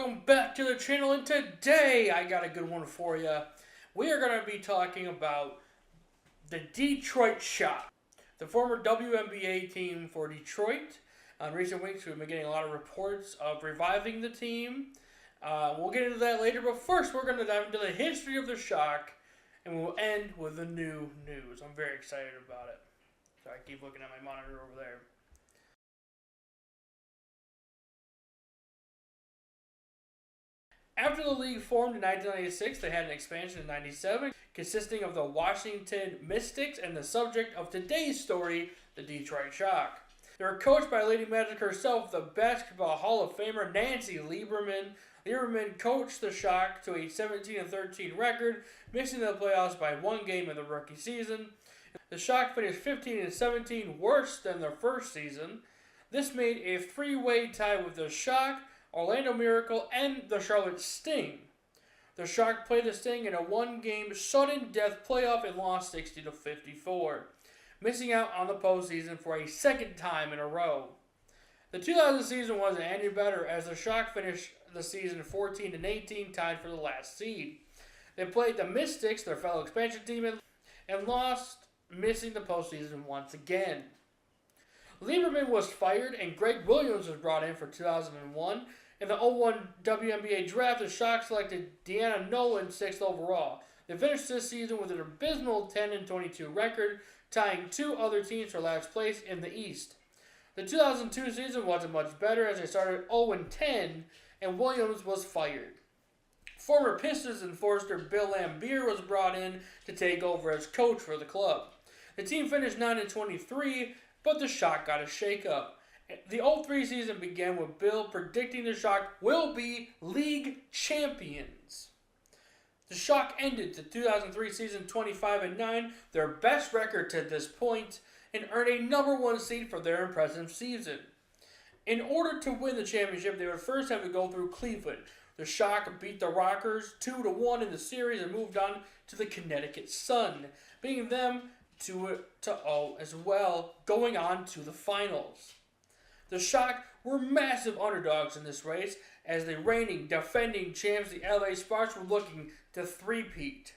welcome back to the channel, and today I got a good one for you. We are going to be talking about the Detroit Shock, the former WNBA team for Detroit. In recent weeks, we've been getting a lot of reports of reviving the team. We'll get into that later, but first we're going to dive into the history of the Shock, and we'll end with the new news. I'm very excited about it. So I keep looking at my monitor over there. After the league formed in 1996, they had an expansion in 1997, consisting of the Washington Mystics and the subject of today's story, the Detroit Shock. They were coached by Lady Magic herself, the Basketball Hall of Famer Nancy Lieberman. Lieberman coached the Shock to a 17-13 record, missing the playoffs by one game in the rookie season. The Shock finished 15-17, worse than their first season. This made a three-way tie with the Shock, Orlando Miracle, and the Charlotte Sting. The Shock played the Sting in a one-game sudden death playoff and lost 60-54, missing out on the postseason for a second time in a row. The 2000 season wasn't any better as the Shock finished the season 14-18, tied for the last seed. They played the Mystics, their fellow expansion team, and lost, missing the postseason once again. Lieberman was fired and Greg Williams was brought in for 2001. In the 2001 WNBA draft, the Shock selected Deanna Nolan 6th overall. They finished this season with an abysmal 10-22 record, tying two other teams for last place in the East. The 2002 season wasn't much better as they started 0-10 and Williams was fired. Former Pistons enforcer Bill Laimbeer was brought in to take over as coach for the club. The team finished 9-23, but the Shock got a shakeup. The 2003 season began with Bill predicting the Shock will be league champions. The Shock ended the 2003 season 25-9, their best record to this point, and earned a number one seed for their impressive season. In order to win the championship, they would first have to go through Cleveland. The Shock beat the Rockers 2-1 in the series and moved on to the Connecticut Sun, beating them 2-0 as well, going on to the finals. The Shock were massive underdogs in this race as the reigning, defending champs, the LA Sparks, were looking to three-peat.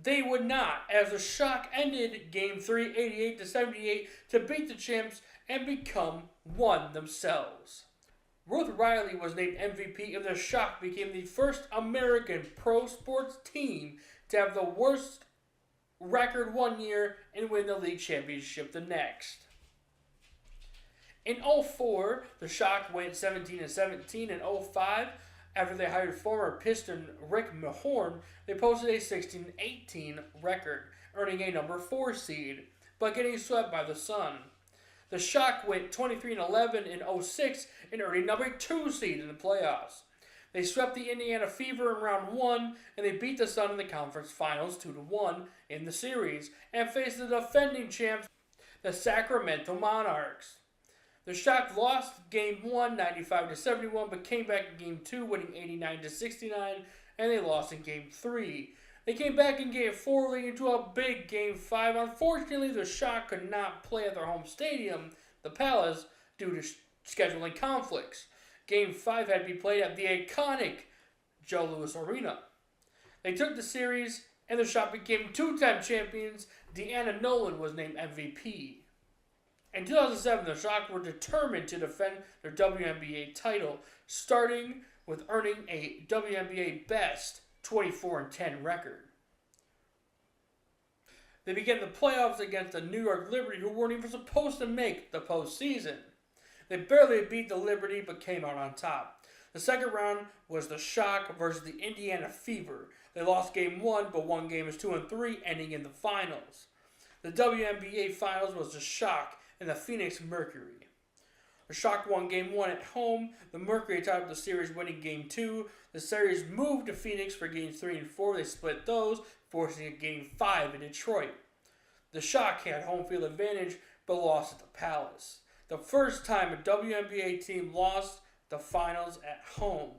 They would not, as the Shock ended Game 3 88-78 to beat the champs and become one themselves. Ruth Riley was named MVP and the Shock became the first American pro sports team to have the worst record one year and win the league championship the next. In 2004, the Shock went 17-17. In 2005, after they hired former Piston Rick Mahorn, they posted a 16-18 record, earning a number 4 seed, but getting swept by the Sun. The Shock went 23-11 in 2006 and earned a number 2 seed in the playoffs. They swept the Indiana Fever in round 1, and they beat the Sun in the conference finals 2-1 in the series, and faced the defending champs, the Sacramento Monarchs. The Shock lost Game 1, 95-71, but came back in Game 2, winning 89-69, and they lost in Game 3. They came back in Game 4, leading into a big Game 5. Unfortunately, the Shock could not play at their home stadium, the Palace, due to scheduling conflicts. Game 5 had to be played at the iconic Joe Louis Arena. They took the series, and the Shock became two-time champions. Deanna Nolan was named MVP. In 2007, the Shock were determined to defend their WNBA title, starting with earning a WNBA best 24-10 record. They began the playoffs against the New York Liberty, who weren't even supposed to make the postseason. They barely beat the Liberty, but came out on top. The second round was the Shock versus the Indiana Fever. They lost Game 1, but won Games 2 and 3, ending in the finals. The WNBA finals was the Shock and the Phoenix Mercury. The Shock won Game 1 at home. The Mercury tied up the series, winning Game 2. The series moved to Phoenix for Games 3 and 4. They split those, forcing a Game 5 in Detroit. The Shock had home field advantage, but lost at the Palace. The first time a WNBA team lost the finals at home.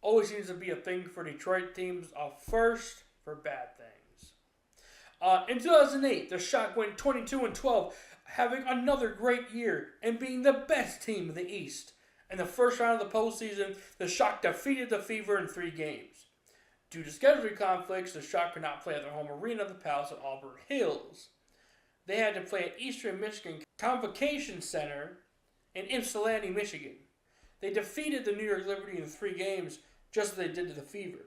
Always seems to be a thing for Detroit teams, a first for bad things. In 2008, the Shock went 22-12, having another great year and being the best team in the East. In the first round of the postseason, the Shock defeated the Fever in 3 games. Due to scheduling conflicts, the Shock could not play at their home arena, the Palace at Auburn Hills. They had to play at Eastern Michigan Convocation Center in Ypsilanti, Michigan. They defeated the New York Liberty in 3 games, just as they did to the Fever.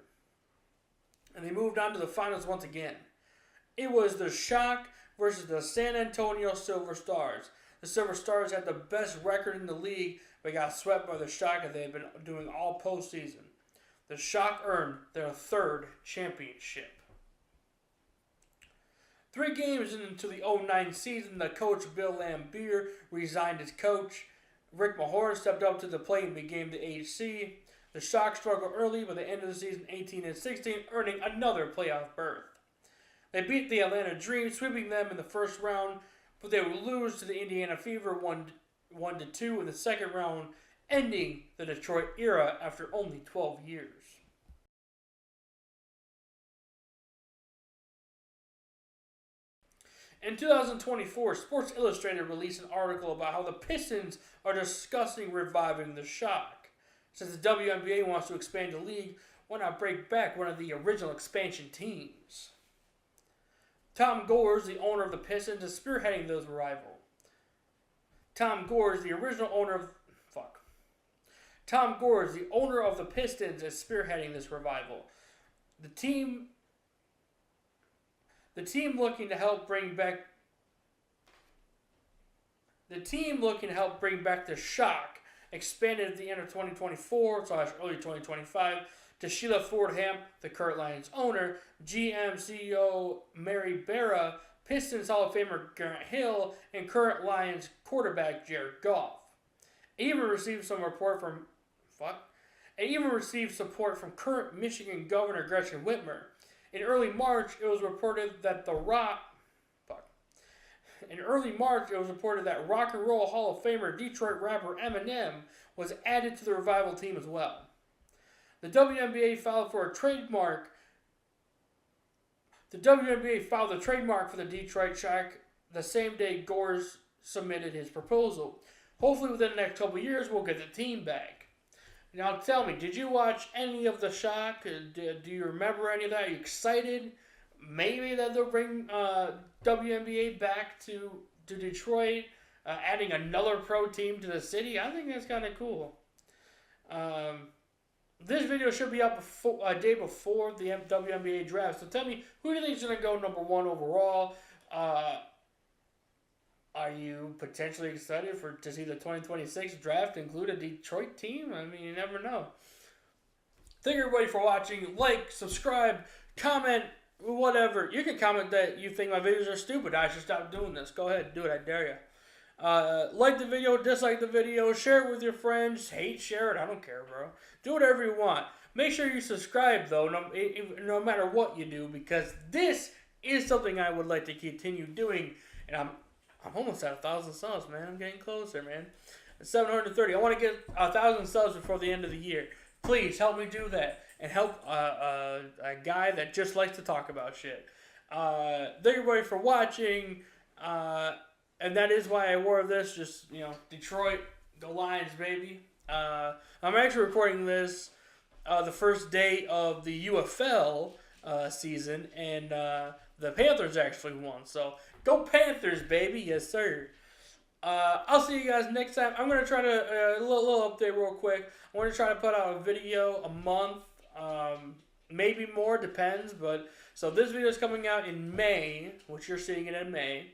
And they moved on to the finals once again. It was the Shock versus the San Antonio Silver Stars. The Silver Stars had the best record in the league, but got swept by the Shock as they had been doing all postseason. The Shock earned their 3rd championship. 3 games into the 2009 season, the coach Bill Laimbeer resigned as coach. Rick Mahorn stepped up to the plate and became the HC. The Shock struggled early, but they ended the season 18-16, earning another playoff berth. They beat the Atlanta Dream, sweeping them in the first round, but they would lose to the Indiana Fever 1-2 in the second round, ending the Detroit era after only 12 years. In 2024, Sports Illustrated released an article about how the Pistons are discussing reviving the Shock. Since the WNBA wants to expand the league, why not break back one of the original expansion teams? Tom Gores, the owner of the Pistons, is spearheading this revival. Tom Gores, the owner of the Pistons, is spearheading this revival. The team looking to help bring back the Shock expanded at the end of 2024/early 2025 to Sheila Fordham, the current Lions owner, GM CEO Mary Barra, Pistons Hall of Famer Grant Hill, and current Lions quarterback Jared Goff. It even received support from current Michigan Governor Gretchen Whitmer. In early March, it was reported that Rock and Roll Hall of Famer Detroit rapper Eminem was added to the revival team as well. The WNBA filed the trademark for the Detroit Shock the same day Gores submitted his proposal. Hopefully within the next couple of years, we'll get the team back. Now tell me, did you watch any of the Shock? Do you remember any of that? Are you excited? Maybe that they'll bring WNBA back to Detroit, adding another pro team to the city. I think that's kind of cool. This video should be up a day before the WNBA draft. So tell me, who do you think is going to go number 1 overall? Are you potentially excited to see the 2026 draft include a Detroit team? I mean, you never know. Thank you everybody for watching. Like, subscribe, comment, whatever. You can comment that you think my videos are stupid. I should stop doing this. Go ahead, do it. I dare you. Like the video, dislike the video, share it with your friends. Hate, share it. I don't care, bro. Do whatever you want. Make sure you subscribe, though, no matter what you do, because this is something I would like to continue doing. And I'm almost at 1,000 subs, man. I'm getting closer, man. 730. I want to get 1,000 subs before the end of the year. Please help me do that and help a guy that just likes to talk about shit. Thank you everybody for watching. And that is why I wore this. Just, Detroit, go Lions, baby. I'm actually recording this the first day of the UFL season, and the Panthers actually won. So, go Panthers, baby. Yes, sir. I'll see you guys next time. I'm going to try to, a little update real quick. I'm going to try to put out a video a month, maybe more, depends. So this video is coming out in May, which you're seeing it in May.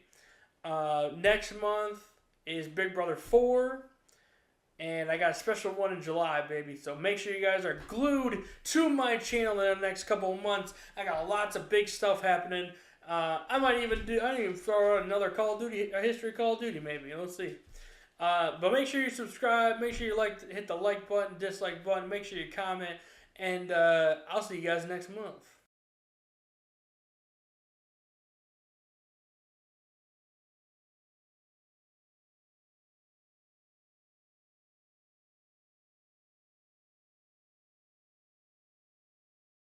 Next month is Big Brother 4. And I got a special one in July, baby. So make sure you guys are glued to my channel in the next couple of months. I got lots of big stuff happening. I might even throw out another Call of Duty, a history Call of Duty, maybe. Let's see. But make sure you subscribe. Make sure you hit the like button, dislike button. Make sure you comment. And I'll see you guys next month.